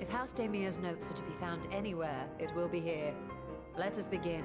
If House Damia's notes are to be found anywhere, it will be here. Let us begin.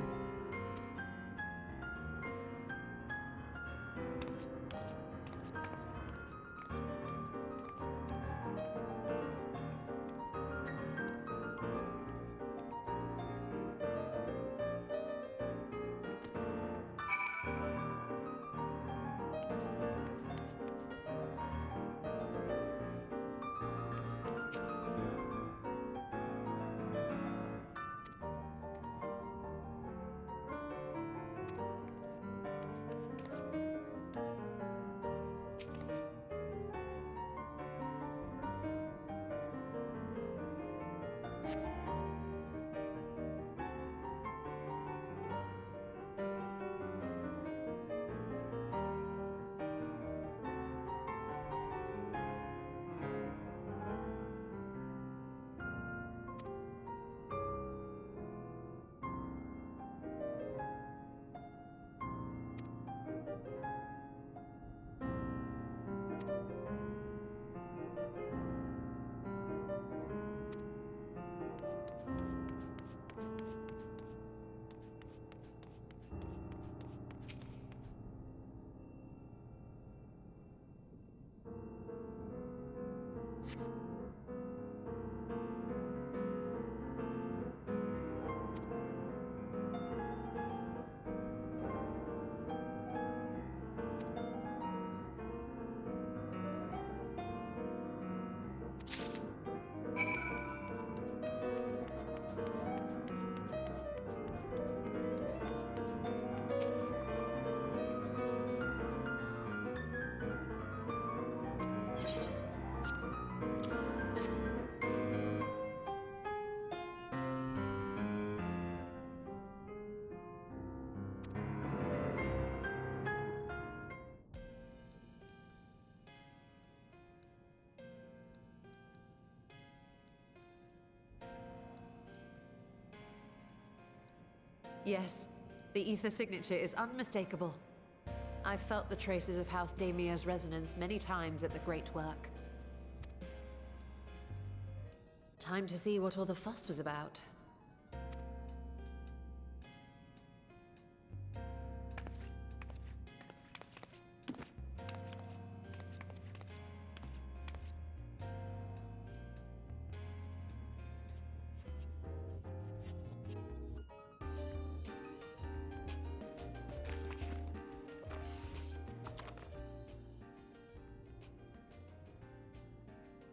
Yes, the ether signature is unmistakable. I've felt the traces of House Damia's resonance many times at the Great Work. Time to see what all the fuss was about.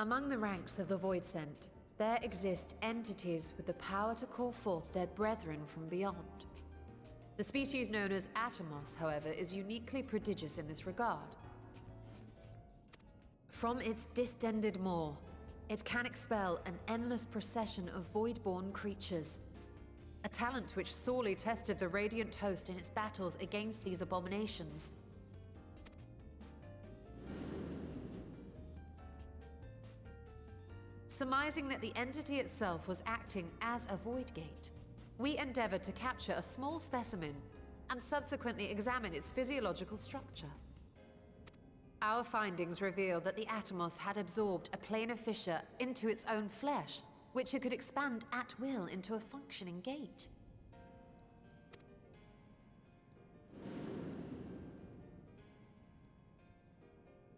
Among the ranks of the Voidsent, there exist entities with the power to call forth their brethren from beyond. The species known as Atomos, however, is uniquely prodigious in this regard. From its distended maw, it can expel an endless procession of void-born creatures, a talent which sorely tested the Radiant Host in its battles against these abominations. Surmising that the entity itself was acting as a void gate, we endeavored to capture a small specimen and subsequently examine its physiological structure. Our findings revealed that the Atomos had absorbed a planar fissure into its own flesh, which it could expand at will into a functioning gate.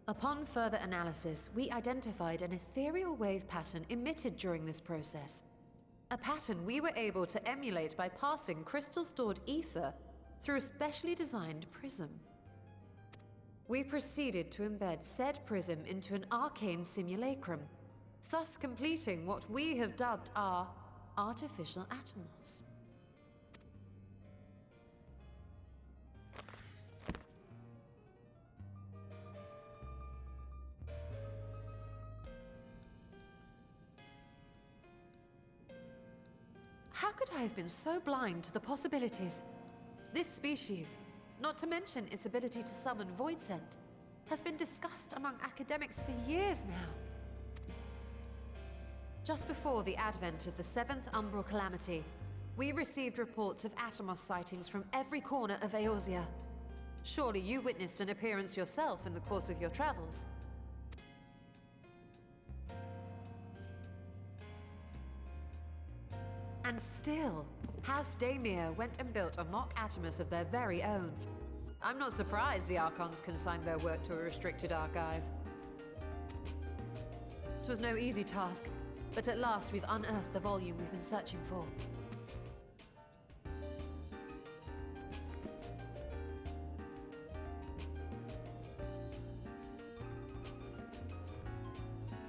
Upon further analysis, we identified an ethereal wave pattern emitted during this process. A pattern we were able to emulate by passing crystal-stored ether through a specially designed prism. We proceeded to embed said prism into an arcane simulacrum, thus completing what we have dubbed our artificial Atomos. How could I have been so blind to the possibilities? This species, not to mention its ability to summon Voidsent, has been discussed among academics for years now. Just before the advent of the 7th Umbral Calamity, we received reports of Atomos sightings from every corner of Eorzea. Surely you witnessed an appearance yourself in the course of your travels. And still, House Daemir went and built a mock Atomus of their very own. I'm not surprised the Archons consigned their work to a restricted archive. It was no easy task, but at last we've unearthed the volume we've been searching for.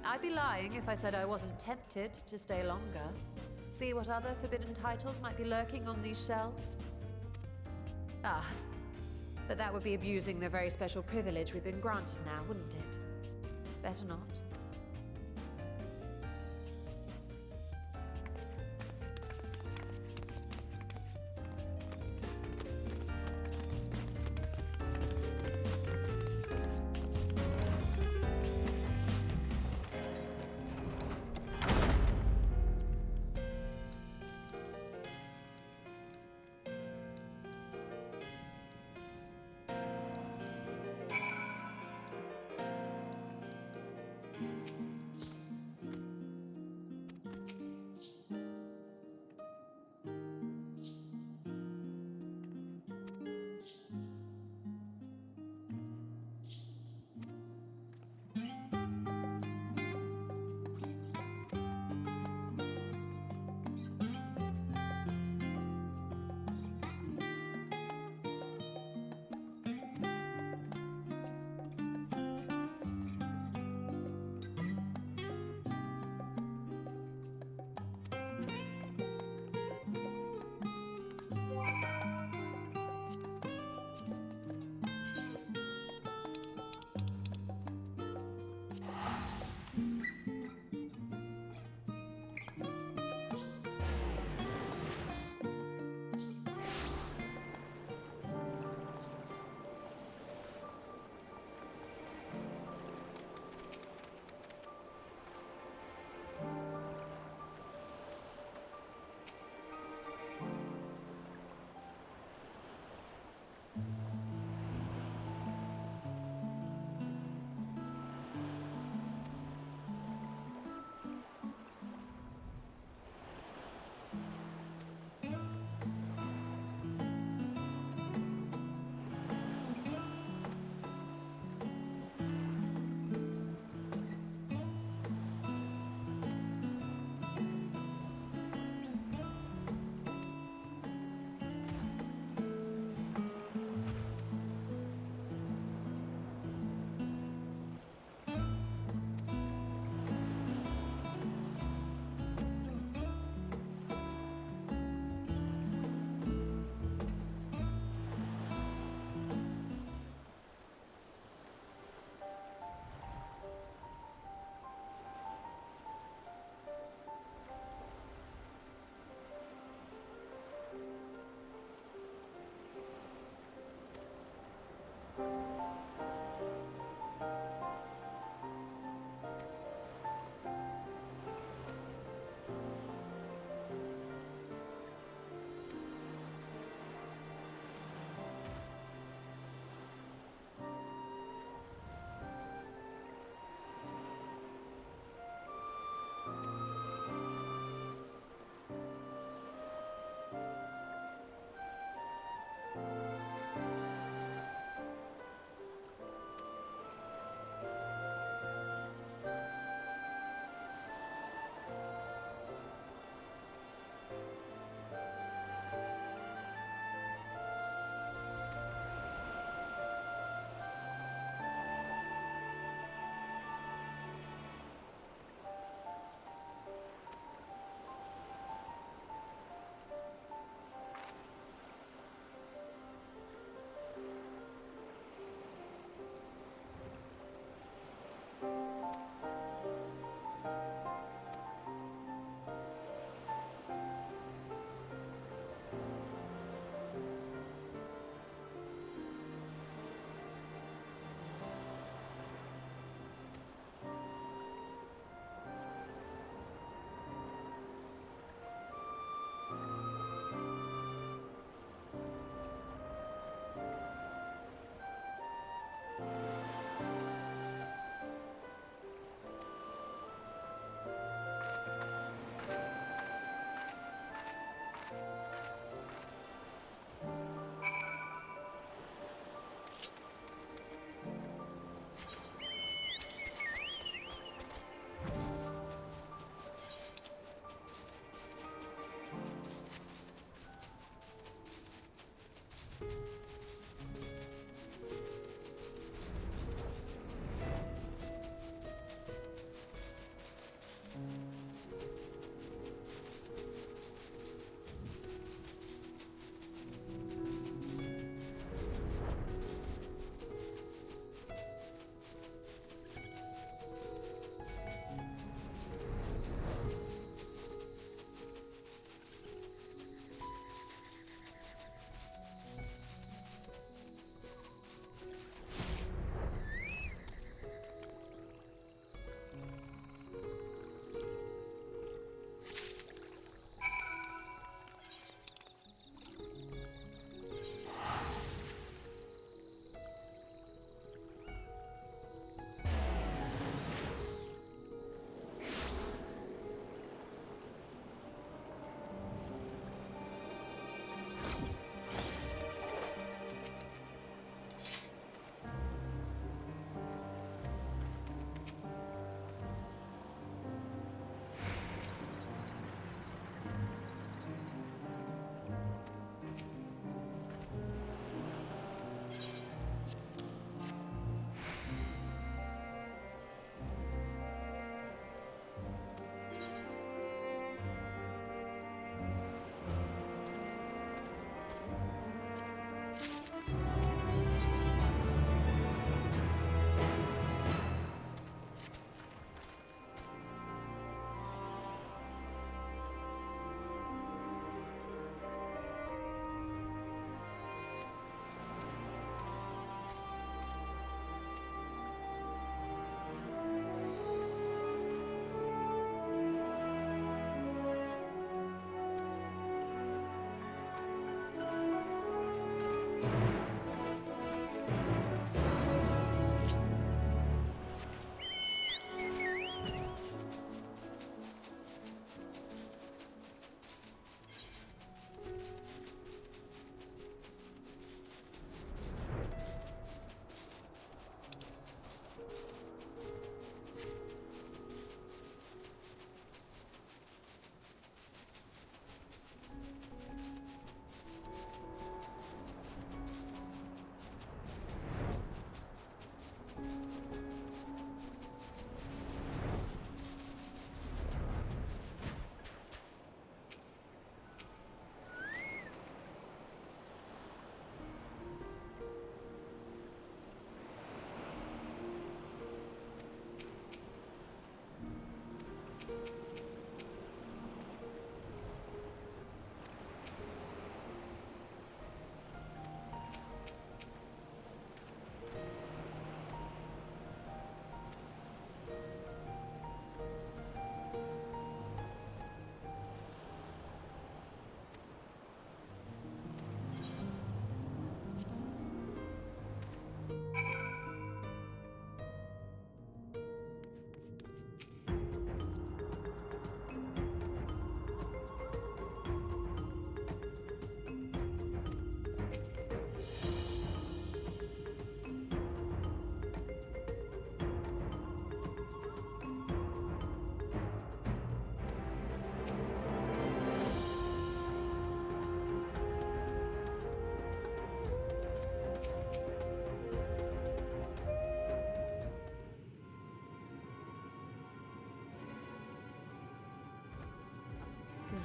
I'd be lying if I said I wasn't tempted to stay longer. See what other forbidden titles might be lurking on these shelves. Ah, but that would be abusing the very special privilege we've been granted now, wouldn't it? Better not.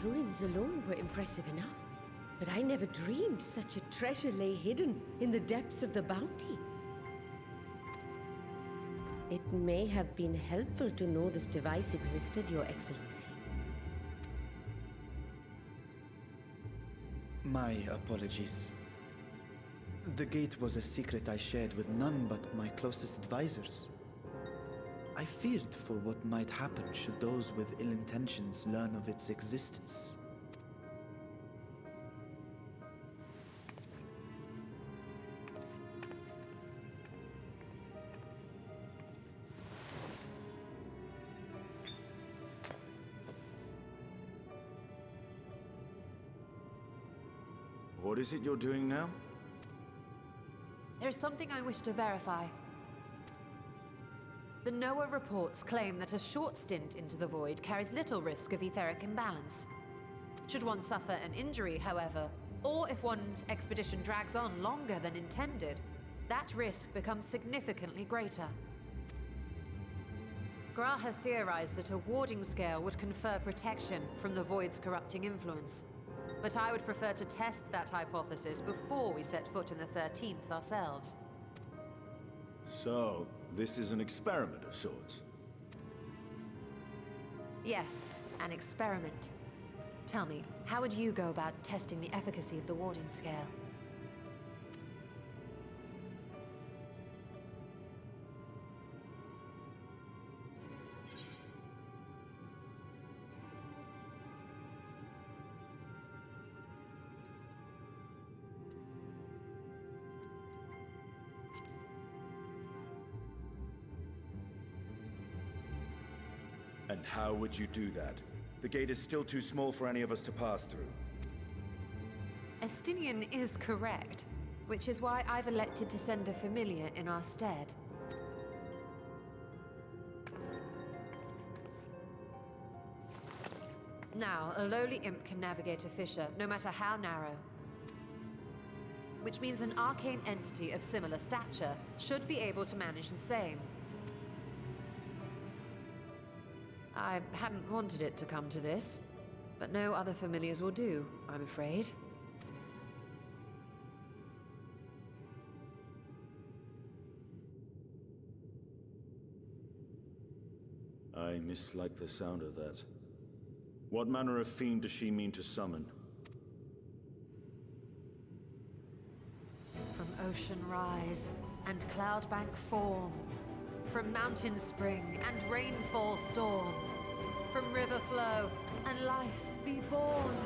ruins alone were impressive enough. But I never dreamed such a treasure lay hidden in the depths of the bounty. It may have been helpful to know this device existed, Your Excellency. My apologies. The gate was a secret I shared with none but my closest advisors. I feared for what might happen should those with ill intentions learn of its existence. What is it you're doing now? There's something I wish to verify. The NOAA reports claim that a short stint into the void carries little risk of etheric imbalance. Should one suffer an injury, however, or if one's expedition drags on longer than intended, that risk becomes significantly greater. Graha theorized that a warding scale would confer protection from the void's corrupting influence. But I would prefer to test that hypothesis before we set foot in the 13th ourselves. So, this is an experiment of sorts? Yes, an experiment. Tell me, how would you go about testing the efficacy of the warding scale? And how would you do that? The gate is still too small for any of us to pass through. Estinian is correct, which is why I've elected to send a familiar in our stead. Now, a lowly imp can navigate a fissure, no matter how narrow. Which means an arcane entity of similar stature should be able to manage the same. I hadn't wanted it to come to this, but no other familiars will do, I'm afraid. I mislike the sound of that. What manner of fiend does she mean to summon? From ocean rise and cloudbank form, from mountain spring and rainfall storm, from river flow and life be born.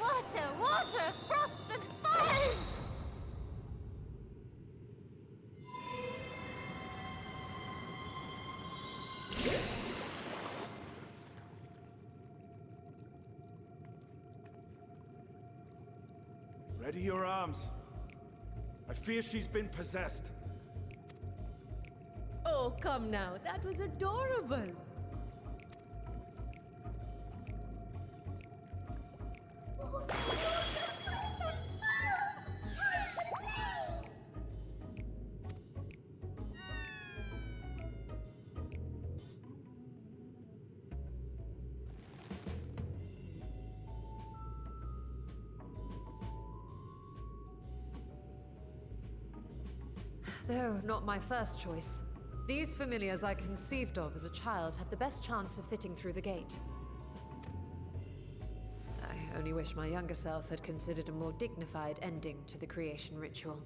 Water, water, froth and foam! Ready your arms. I fear she's been possessed. Oh, come now. That was adorable. Though not my first choice, these familiars I conceived of as a child have the best chance of fitting through the gate. I only wish my younger self had considered a more dignified ending to the creation ritual.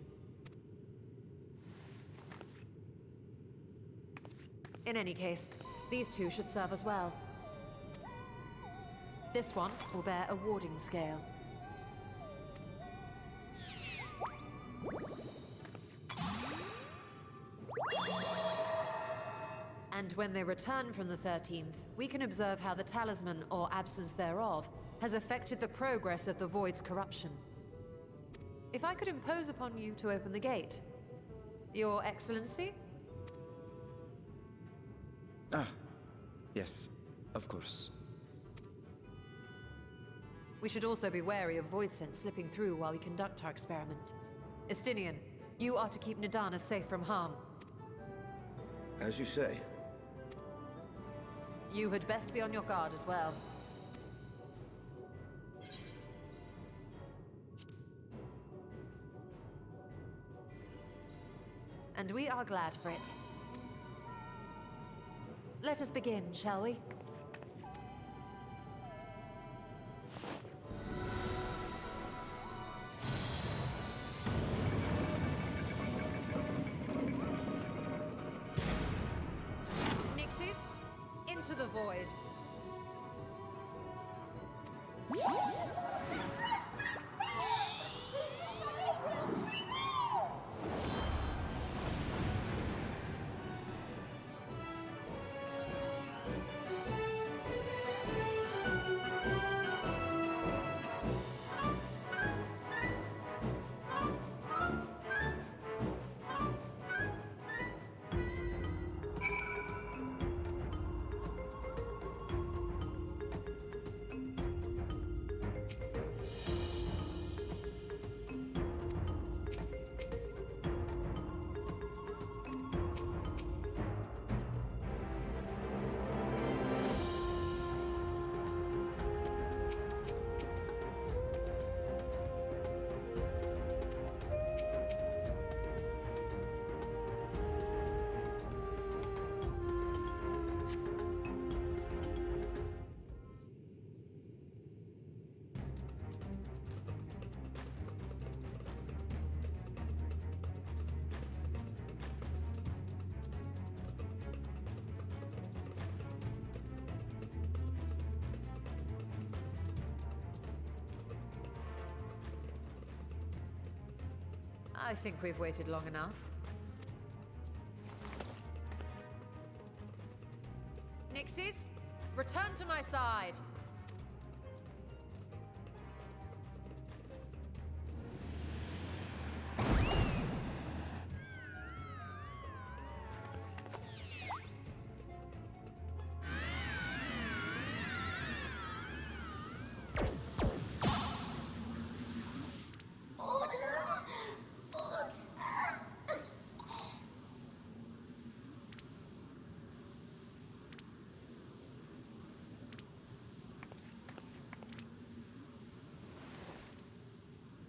In any case, these two should serve as well. This one will bear a warding scale. And when they return from the 13th, we can observe how the talisman, or absence thereof, has affected the progress of the Void's corruption. If I could impose upon you to open the gate. Your Excellency? Ah, yes, of course. We should also be wary of void scent slipping through while we conduct our experiment. Estinian, You are to keep Nidana safe from harm. As you say. You had best be on your guard as well. And we are glad for it. Let us begin, shall we? Nixies, into the void. I think we've waited long enough. Nixies, return to my side.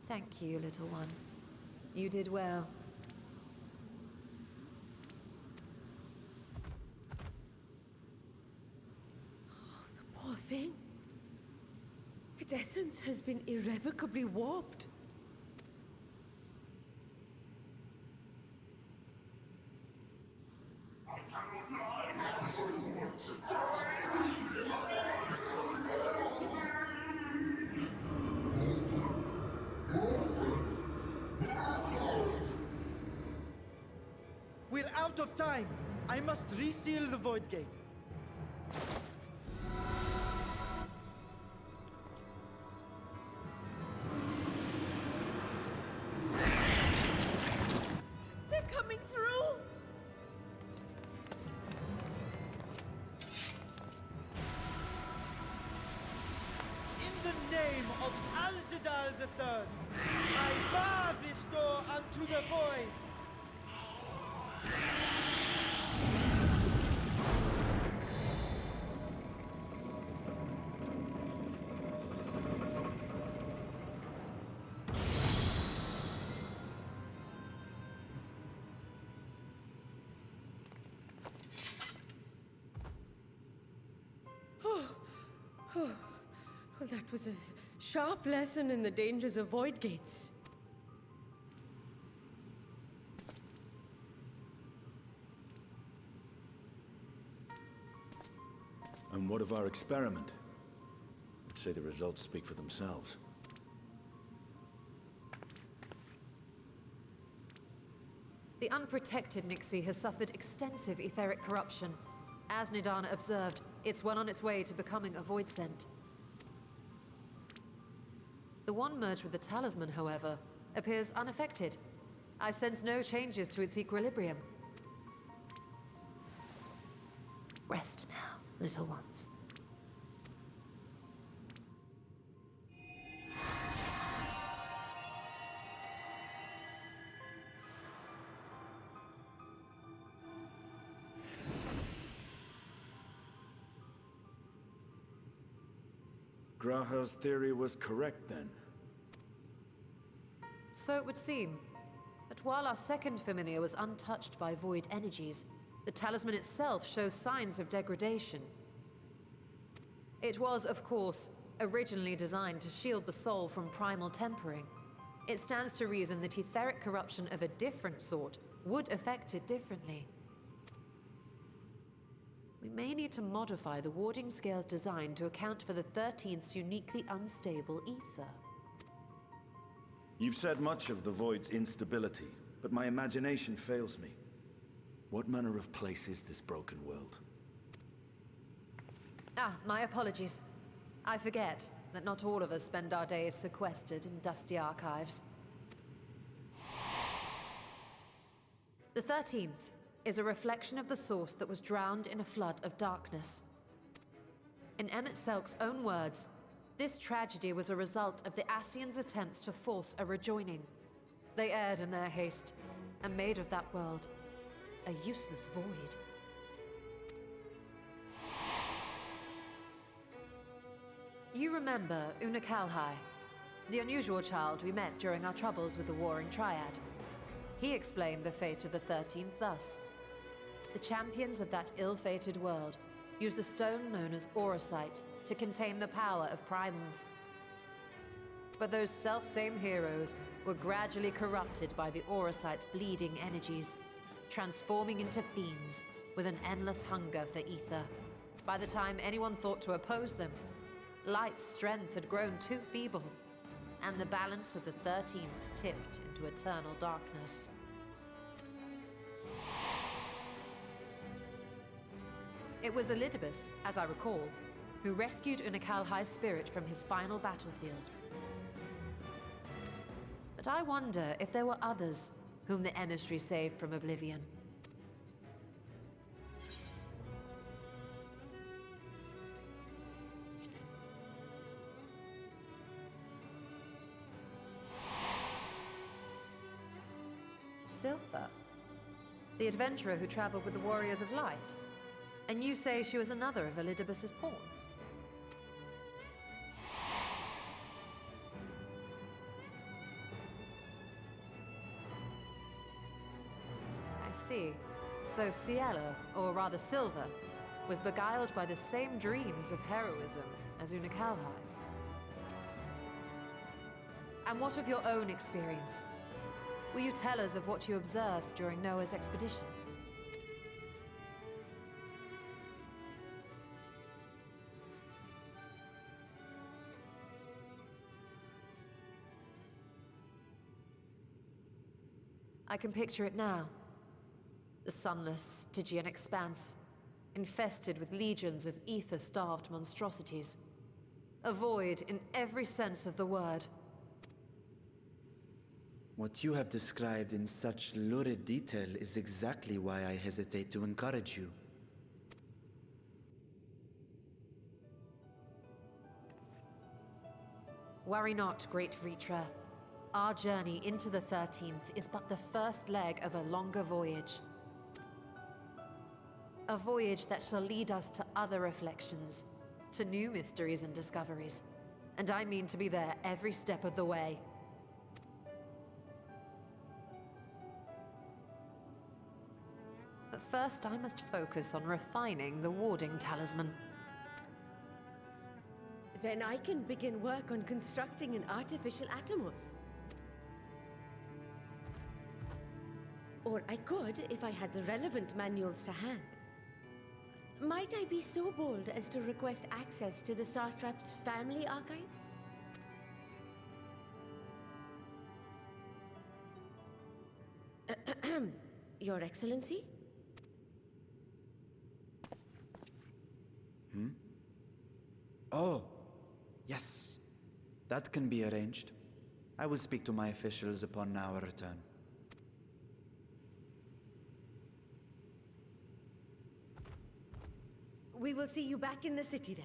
Thank you, little one. You did well. Oh, the poor thing. Its essence has been irrevocably warped. We're out of time! I must reseal the Void Gate. They're coming through! In the name of Alzadal III, I bar this door unto the Void! Well, that was a sharp lesson in the dangers of void gates. And what of our experiment? I'd say the results speak for themselves. The unprotected Nixie has suffered extensive etheric corruption. As Nidana observed, it's well on its way to becoming a void scent. The one merged with the talisman, however, appears unaffected. I sense no changes to its equilibrium. Rest now, little ones. Graha's theory was correct then. So it would seem. But while our second familiar was untouched by void energies, the talisman itself shows signs of degradation. It was, of course, originally designed to shield the soul from primal tempering. It stands to reason that etheric corruption of a different sort would affect it differently. We may need to modify the warding scale's design to account for the 13th's uniquely unstable ether. You've said much of the Void's instability, but my imagination fails me. What manner of place is this broken world? Ah, my apologies. I forget that not all of us spend our days sequestered in dusty archives. The 13th is a reflection of the source that was drowned in a flood of darkness. In Emmett Selk's own words, this tragedy was a result of the Ascians' attempts to force a rejoining. They erred in their haste, and made of that world a useless void. You remember Una Kalhai, the unusual child we met during our troubles with the Warring Triad. He explained the fate of the 13th thus. The champions of that ill-fated world used the stone known as Auracite to contain the power of primals. But those self-same heroes were gradually corrupted by the Auracite's bleeding energies, transforming into fiends with an endless hunger for ether. By the time anyone thought to oppose them, Light's strength had grown too feeble, and the balance of the 13th tipped into eternal darkness. It was Elidibus, as I recall, who rescued Unakalhai's spirit from his final battlefield. But I wonder if there were others whom the emissary saved from oblivion. Silver, the adventurer who traveled with the Warriors of Light. And you say she was another of Elidibus's pawns? I see. So Ciela, or rather Silver, was beguiled by the same dreams of heroism as Unakalhai. And what of your own experience? Will you tell us of what you observed during Noah's expedition? I can picture it now. The sunless, Stygian expanse, infested with legions of ether-starved monstrosities. A void in every sense of the word. What you have described in such lurid detail is exactly why I hesitate to encourage you. Worry not, great Vritra. Our journey into the 13th is but the first leg of a longer voyage. A voyage that shall lead us to other reflections, to new mysteries and discoveries. And I mean to be there every step of the way. But first, I must focus on refining the warding talisman. Then I can begin work on constructing an artificial Atomos. Or I could if I had the relevant manuals to hand. Might I be so bold as to request access to the Satrap's family archives? Your Excellency? Oh, yes. That can be arranged. I will speak to my officials upon our return. We will see you back in the city then.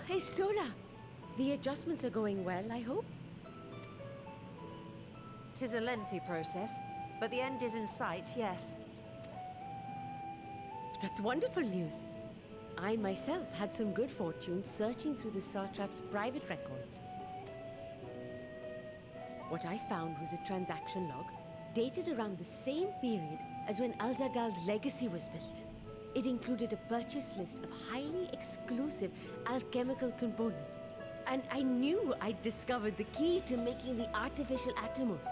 Hey, Stola. The adjustments are going well, I hope? 'Tis a lengthy process, but the end is in sight, yes. That's wonderful news. I myself had some good fortune searching through the Satrap's private records. What I found was a transaction log dated around the same period as when Al-Zadal's legacy was built. It included a purchase list of highly exclusive alchemical components. And I knew I'd discovered the key to making the artificial Atomos.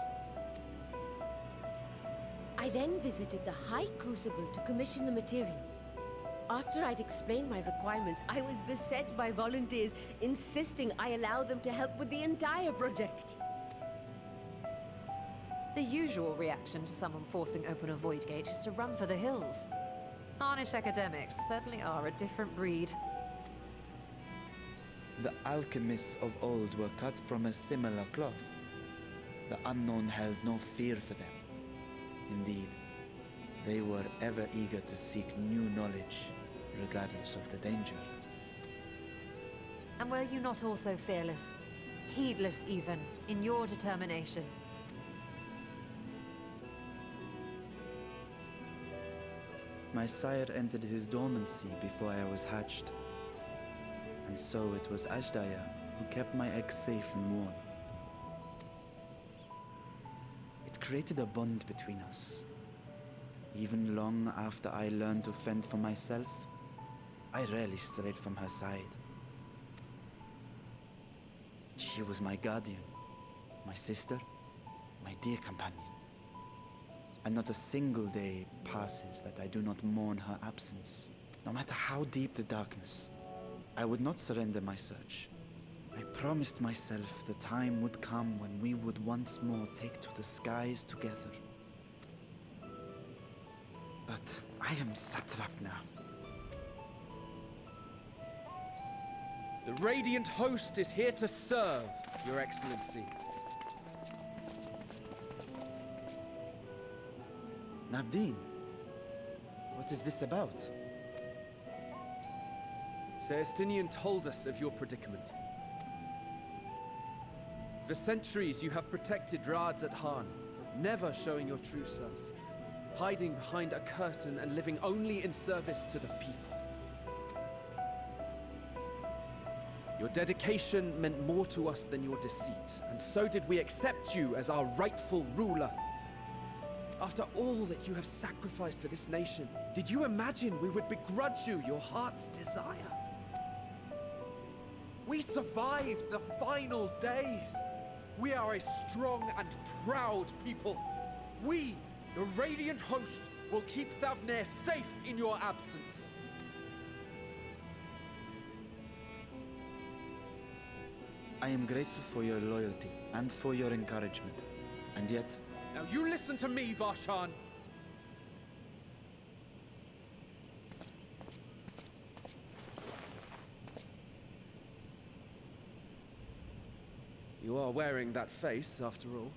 I then visited the High Crucible to commission the materials. After I'd explained my requirements, I was beset by volunteers insisting I allow them to help with the entire project. The usual reaction to someone forcing open a void gate is to run for the hills. Harnish academics certainly are a different breed. The alchemists of old were cut from a similar cloth. The unknown held no fear for them. Indeed, they were ever eager to seek new knowledge, regardless of the danger. And were you not also fearless, heedless even, in your determination? My sire entered his dormancy before I was hatched. And so it was Ashdaya who kept my eggs safe and warm. It created a bond between us. Even long after I learned to fend for myself, I rarely strayed from her side. She was my guardian, my sister, my dear companion. And not a single day passes that I do not mourn her absence. No matter how deep the darkness, I would not surrender my search. I promised myself the time would come when we would once more take to the skies together. But I am satrap now. The Radiant Host is here to serve, Your Excellency. Nabdeen, what is this about? Celestinian told us of your predicament. For centuries you have protected Rads at Han, never showing your true self, hiding behind a curtain and living only in service to the people. Your dedication meant more to us than your deceit, and so did we accept you as our rightful ruler. After all that you have sacrificed for this nation, did you imagine we would begrudge you your heart's desire? We survived the final days. We are a strong and proud people. We, the Radiant Host, will keep Thavnair safe in your absence. I am grateful for your loyalty and for your encouragement. And yet, Now you listen to me, Varshan. You are wearing that face, after all.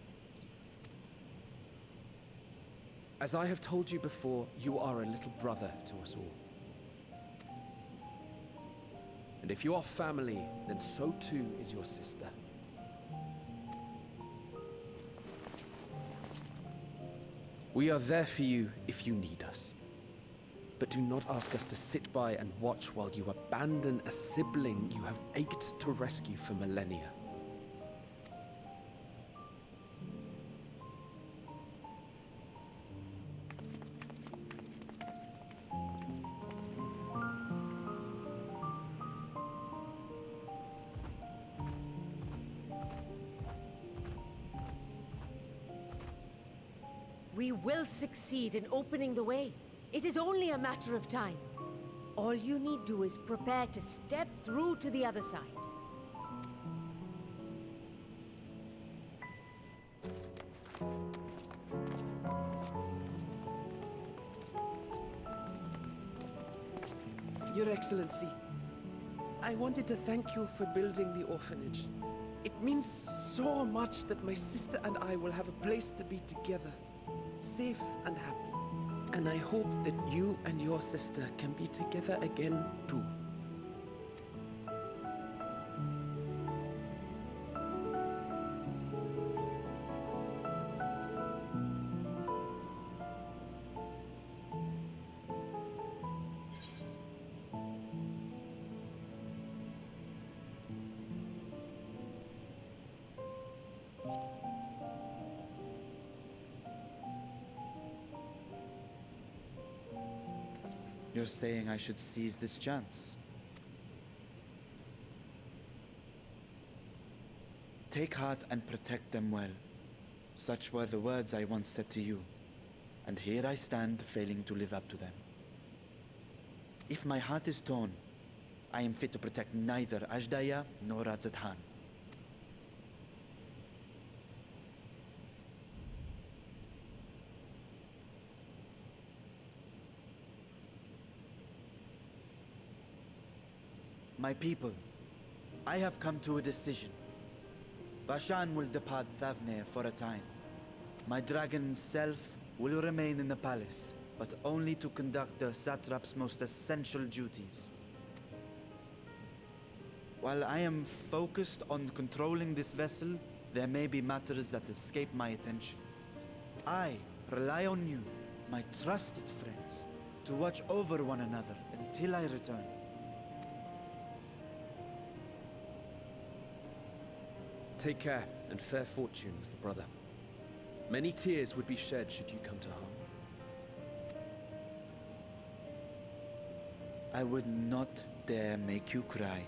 As I have told you before, you are a little brother to us all. And if you are family, then so too is your sister. We are there for you if you need us. But do not ask us to sit by and watch while you abandon a sibling you have ached to rescue for millennia. We will succeed in opening the way. It is only a matter of time. All you need do is prepare to step through to the other side. Your Excellency, I wanted to thank you for building the orphanage. It means so much that my sister and I will have a place to be together, safe and happy. And I hope that you and your sister can be together again too. You're saying I should seize this chance? Take heart and protect them well. Such were the words I once said to you, and here I stand failing to live up to them. If my heart is torn, I am fit to protect neither Ajdaya nor Radzat-Han. My people, I have come to a decision. Vashan will depart Thavne for a time. My dragon self will remain in the palace, but only to conduct the satrap's most essential duties. While I am focused on controlling this vessel, there may be matters that escape my attention. I rely on you, my trusted friends, to watch over one another until I return. Take care and fair fortune, little brother. Many tears would be shed should you come to harm. I would not dare make you cry.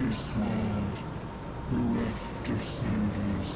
this world, bereft of singers,